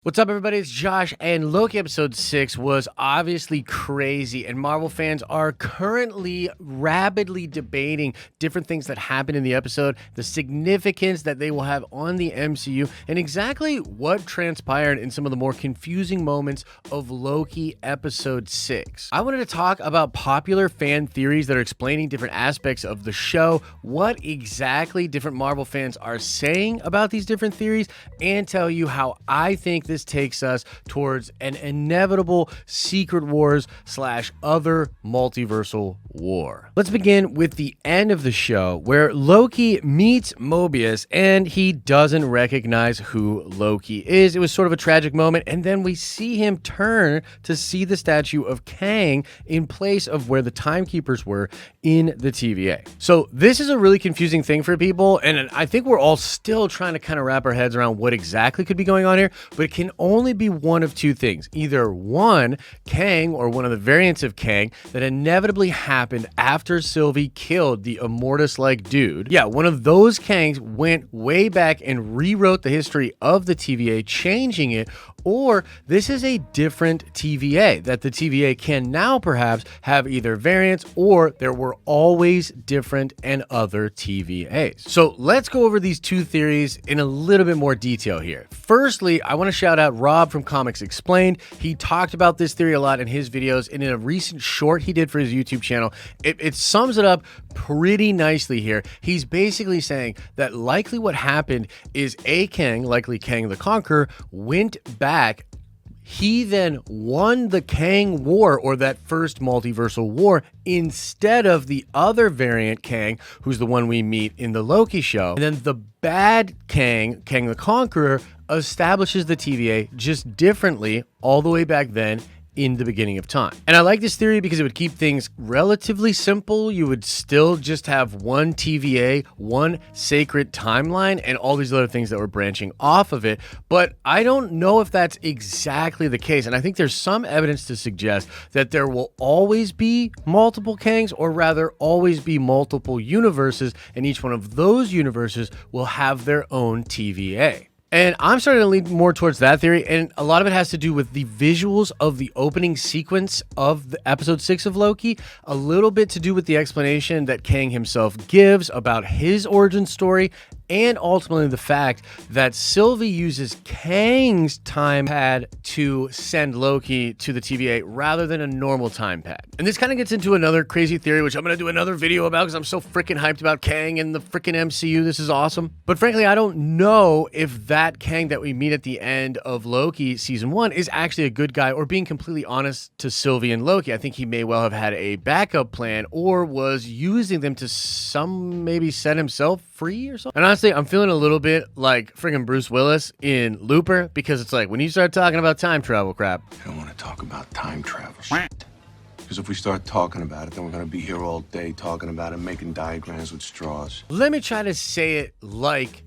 What's up, everybody? It's Josh, and Loki episode 6 was obviously crazy, and Marvel fans are currently rapidly debating different things that happened in the episode, the significance that they will have on the MCU, and exactly what transpired in some of the more confusing moments of Loki episode 6. I wanted to talk about popular fan theories that are explaining different aspects of the show, what exactly different Marvel fans are saying about these different theories, and tell you how I think this takes us towards an inevitable Secret Wars / other multiversal war. Let's begin with the end of the show where Loki meets Mobius and he doesn't recognize who Loki is. It was sort of a tragic moment, and then we see him turn to see the statue of Kang in place of where the timekeepers were in the TVA. So this is a really confusing thing for people, and I think we're all still trying to kind of wrap our heads around what exactly could be going on here, but it can only be one of two things. Either one, Kang or one of the variants of Kang that inevitably happened after Sylvie killed the Immortus-like dude. Yeah, one of those Kangs went way back and rewrote the history of the TVA, changing it, or this is a different TVA, that the TVA can now perhaps have either variants or there were always different and other TVAs. So let's go over these two theories in a little bit more detail here. Firstly, I want to shout out Rob from Comics Explained. He talked about this theory a lot in his videos, and in a recent short he did for his YouTube channel, it sums it up pretty nicely here. He's basically saying that likely what happened is a Kang, likely Kang the Conqueror, went back. He then won the Kang War, or that first multiversal war, instead of the other variant Kang, who's the one we meet in the Loki show. And then the bad Kang, Kang the Conqueror, establishes the TVA just differently all the way back then in the beginning of time. And I like this theory because it would keep things relatively simple. You would still just have one TVA, one sacred timeline, and all these other things that were branching off of it. But I don't know if that's exactly the case. And I think there's some evidence to suggest that there will always be multiple Kangs, or rather always be multiple universes, and each one of those universes will have their own TVA. And I'm starting to lean more towards that theory, and a lot of it has to do with the visuals of the opening sequence of the episode 6 of Loki, a little bit to do with the explanation that Kang himself gives about his origin story, and ultimately the fact that Sylvie uses Kang's time pad to send Loki to the TVA rather than a normal time pad. And this kind of gets into another crazy theory, which I'm going to do another video about because I'm so freaking hyped about Kang and the freaking MCU. This is awesome. But frankly, I don't know if that Kang that we meet at the end of Loki Season 1 is actually a good guy, or being completely honest to Sylvie and Loki. I think he may well have had a backup plan, or was using them to maybe set himself free or something. And honestly, I'm feeling a little bit like friggin' Bruce Willis in Looper, because it's like when you start talking about time travel crap. I don't want to talk about time travel shit. Because if we start talking about it, then we're going to be here all day talking about it, making diagrams with straws. Let me try to say it like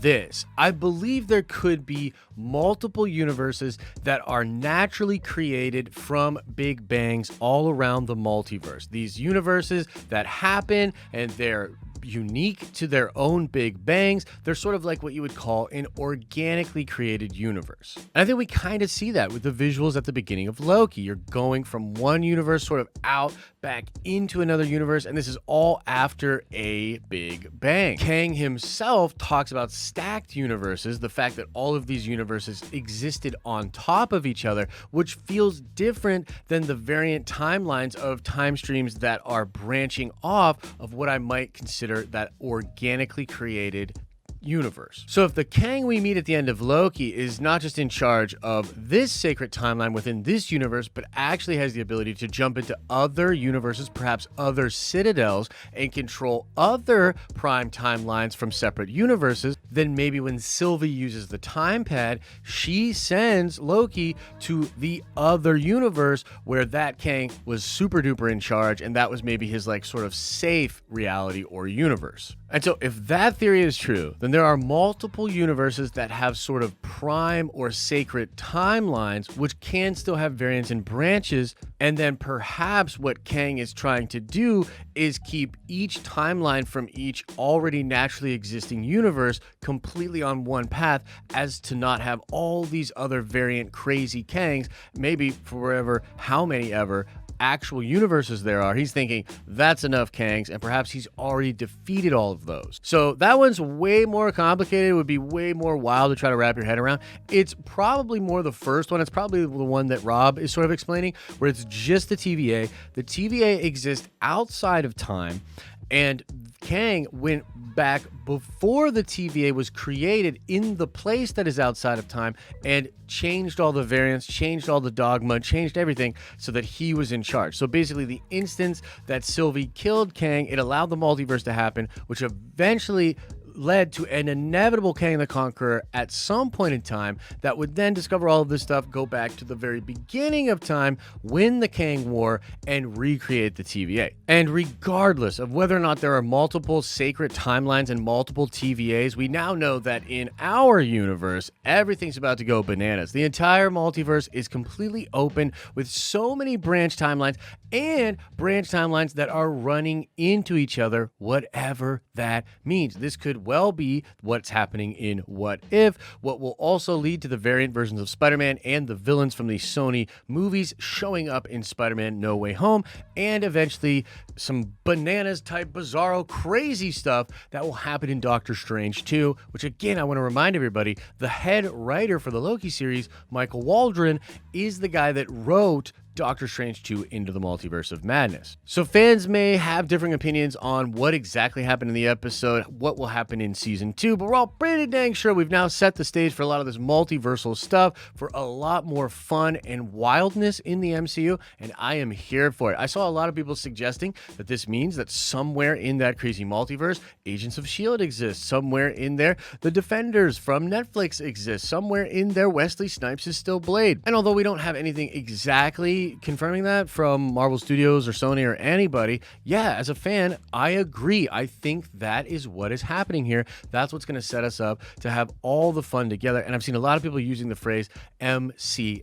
this. I believe there could be multiple universes that are naturally created from big bangs all around the multiverse. These universes that happen and they're unique to their own big bangs. They're sort of like what you would call an organically created universe. And I think we kind of see that with the visuals at the beginning of Loki. You're going from one universe sort of out back into another universe, and this is all after a big bang. Kang himself talks about stacked universes, the fact that all of these universes existed on top of each other, which feels different than the variant timelines of time streams that are branching off of what I might consider that organically created universe. So if the Kang we meet at the end of Loki is not just in charge of this sacred timeline within this universe, but actually has the ability to jump into other universes, perhaps other citadels, and control other prime timelines from separate universes, then maybe when Sylvie uses the time pad, she sends Loki to the other universe where that Kang was super duper in charge, and that was maybe his like sort of safe reality or universe. And so if that theory is true, then And there are multiple universes that have sort of prime or sacred timelines, which can still have variants and branches. And then perhaps what Kang is trying to do is keep each timeline from each already naturally existing universe completely on one path, as to not have all these other variant crazy Kangs, maybe forever, how many ever actual universes there are. He's thinking that's enough Kangs, and perhaps he's already defeated all of those. So that one's way more complicated. It would be way more wild to try to wrap your head around. It's probably more the first one. It's probably the one that Rob is sort of explaining, where it's just the TVA. The TVA exists outside of time, and Kang went back before the TVA was created in the place that is outside of time and changed all the variants, changed all the dogma, changed everything so that he was in charge. So basically, the instance that Sylvie killed Kang, it allowed the multiverse to happen, which eventually led to an inevitable Kang the Conqueror at some point in time that would then discover all of this stuff, go back to the very beginning of time, win the Kang War, and recreate the TVA. And regardless of whether or not there are multiple sacred timelines and multiple TVAs, we now know that in our universe, everything's about to go bananas. The entire multiverse is completely open with so many branch timelines and branch timelines that are running into each other, whatever that means. This could well be what's happening in What If, what will also lead to the variant versions of Spider-Man and the villains from the Sony movies showing up in Spider-Man No Way Home, and eventually some bananas type bizarro crazy stuff that will happen in Doctor Strange 2, which again, I want to remind everybody, the head writer for the Loki series, Michael Waldron, is the guy that wrote Doctor Strange 2 Into the Multiverse of Madness. So fans may have differing opinions on what exactly happened in the episode, what will happen in season 2, but we're all pretty dang sure we've now set the stage for a lot of this multiversal stuff, for a lot more fun and wildness in the MCU, and I am here for it. I saw a lot of people suggesting that this means that somewhere in that crazy multiverse, Agents of S.H.I.E.L.D. exists, somewhere in there, the Defenders from Netflix exist, somewhere in there, Wesley Snipes is still Blade. And although we don't have anything exactly confirming that from Marvel Studios or Sony or anybody, yeah, as a fan, I agree. I think that is what is happening here. That's what's going to set us up to have all the fun together. And I've seen a lot of people using the phrase MCM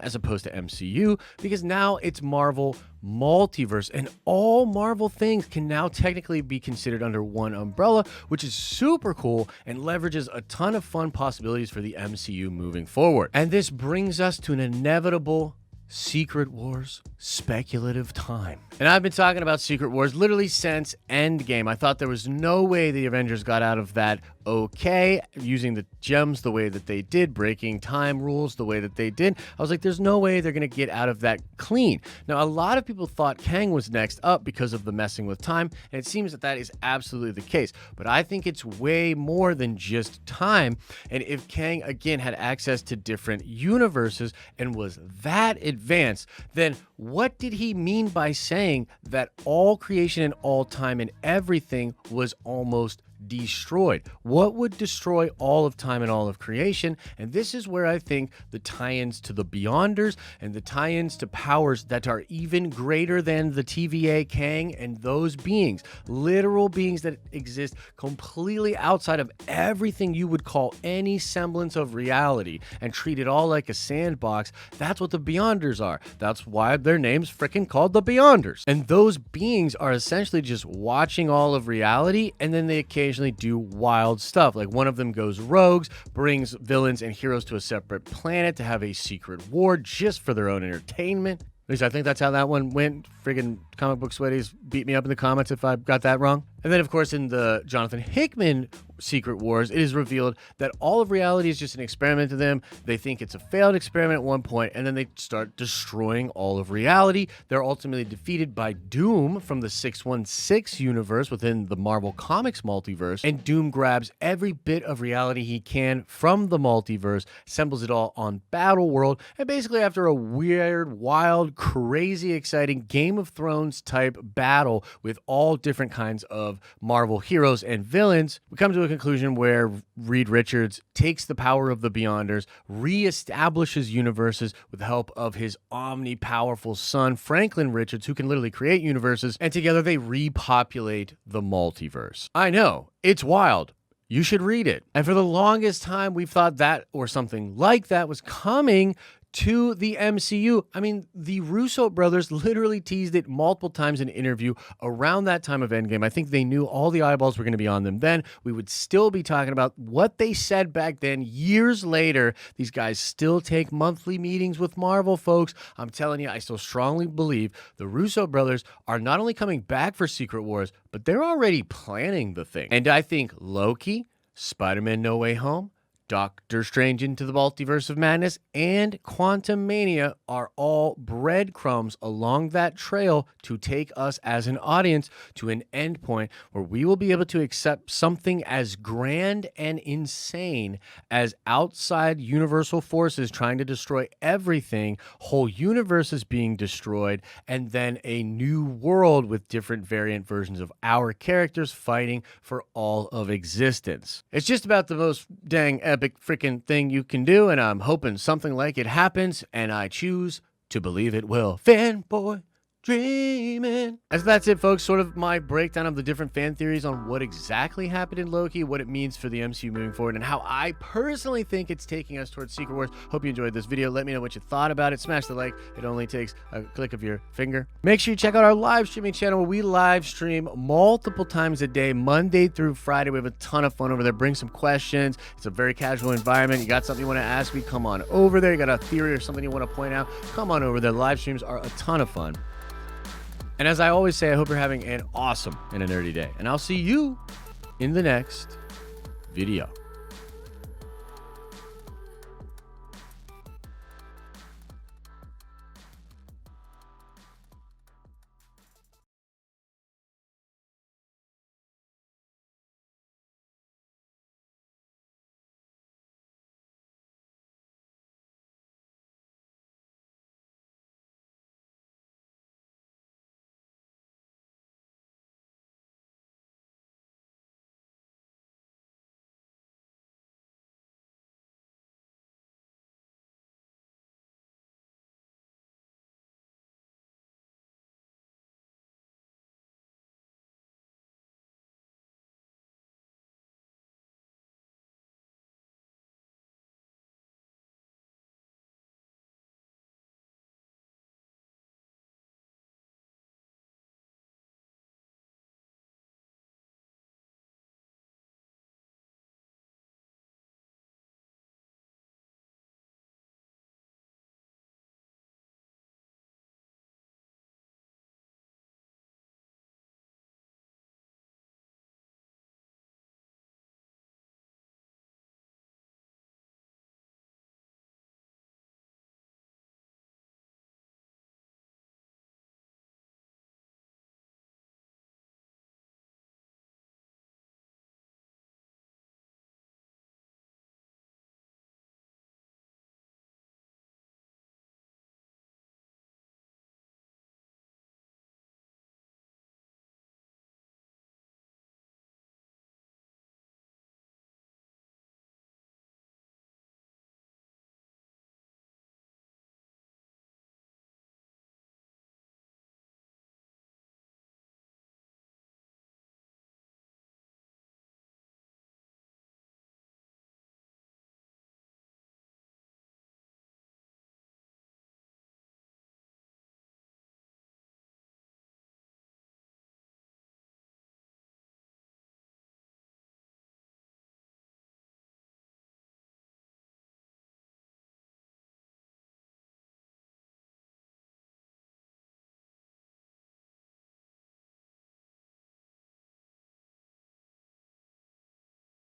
as opposed to MCU, because now it's Marvel Multiverse, and all Marvel things can now technically be considered under one umbrella, which is super cool and leverages a ton of fun possibilities for the MCU moving forward. And this brings us to an inevitable Secret Wars speculative time. And I've been talking about Secret Wars literally since Endgame. I thought there was no way the Avengers got out of that okay, using the gems the way that they did, breaking time rules the way that they did. I was like, there's no way they're going to get out of that clean. Now, a lot of people thought Kang was next up because of the messing with time, and it seems that that is absolutely the case. But I think it's way more than just time. And if Kang, again, had access to different universes and was that advanced, then what did he mean by saying that all creation and all time and everything was almost destroyed? What would destroy all of time and all of creation? And this is where I think the tie-ins to the Beyonders and the tie-ins to powers that are even greater than the TVA Kang and those beings, literal beings that exist completely outside of everything you would call any semblance of reality and treat it all like a sandbox. That's what the Beyonders are. That's why their name's freaking called the Beyonders. And those beings are essentially just watching all of reality, and then they occasionally do wild stuff. Like one of them goes rogues, brings villains and heroes to a separate planet to have a secret war just for their own entertainment. At least I think that's how that one went. Friggin' comic book sweaties, beat me up in the comments if I got that wrong. And then, of course, in the Jonathan Hickman Secret Wars, it is revealed that all of reality is just an experiment to them. They think it's a failed experiment at one point, and then they start destroying all of reality. They're ultimately defeated by Doom from the 616 universe within the Marvel Comics multiverse, and Doom grabs every bit of reality he can from the multiverse, assembles it all on Battle World, and basically after a weird, wild, crazy, exciting Game of Thrones type battle with all different kinds of Marvel heroes and villains, we come to a conclusion where Reed Richards takes the power of the Beyonders, reestablishes universes with the help of his omni-powerful son, Franklin Richards, who can literally create universes, and together they repopulate the multiverse. I know, it's wild. you should read it. And for the longest time, we've thought that or something like that was coming to the MCU. I mean, the Russo brothers literally teased it multiple times in an interview around that time of Endgame. I think they knew all the eyeballs were going to be on them then. We would still be talking about what they said back then. Years later, these guys still take monthly meetings with Marvel, folks. I'm telling you, I still strongly believe the Russo brothers are not only coming back for Secret Wars, but they're already planning the thing. And I think Loki, Spider-Man No Way Home, Doctor Strange Into the Multiverse of Madness, and Quantumania are all breadcrumbs along that trail to take us as an audience to an endpoint where we will be able to accept something as grand and insane as outside universal forces trying to destroy everything, whole universes being destroyed, and then a new world with different variant versions of our characters fighting for all of existence. It's just about the most dang epic freaking thing you can do, and I'm hoping something like it happens, and I choose to believe it will. Fanboy dreaming. As that's it, folks, sort of my breakdown of the different fan theories on what exactly happened in Loki, what it means for the MCU moving forward, and how I personally think it's taking us towards Secret Wars. Hope you enjoyed this video. Let me know what you thought about it. Smash the like. It only takes a click of your finger. Make sure you check out our live streaming channel where we live stream multiple times a day, Monday through Friday. We have a ton of fun over there. Bring some questions. It's a very casual environment. You got something you want to ask me, come on over there. You got a theory or something you want to point out, come on over there. Live streams are a ton of fun. And as I always say, I hope you're having an awesome and a nerdy day. And I'll see you in the next video.